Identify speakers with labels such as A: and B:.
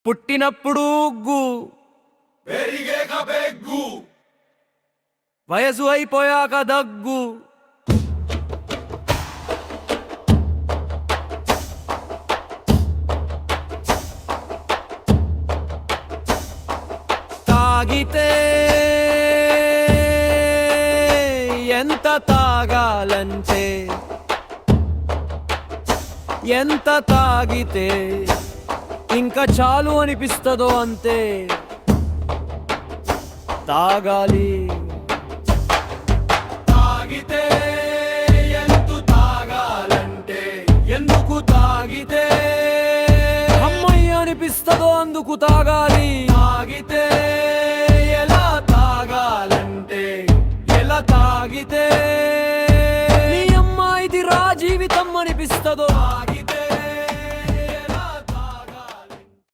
A: పుట్టినప్పుడు ఉగ్గు,
B: పెరిగేక బెగ్గు,
A: వయసు అయిపోయాక దగ్గు. తాగితే ఎంత తాగాలంటే, ఎంత తాగితే ఇంకా చాలు అనిపిస్తుందో అంతే తాగాలి. తాగితే ఎంత తాగాలంటే, ఎందుకు తాగితే అమ్మయ్య అనిపిస్తుందో అందుకు తాగాలి. తాగితే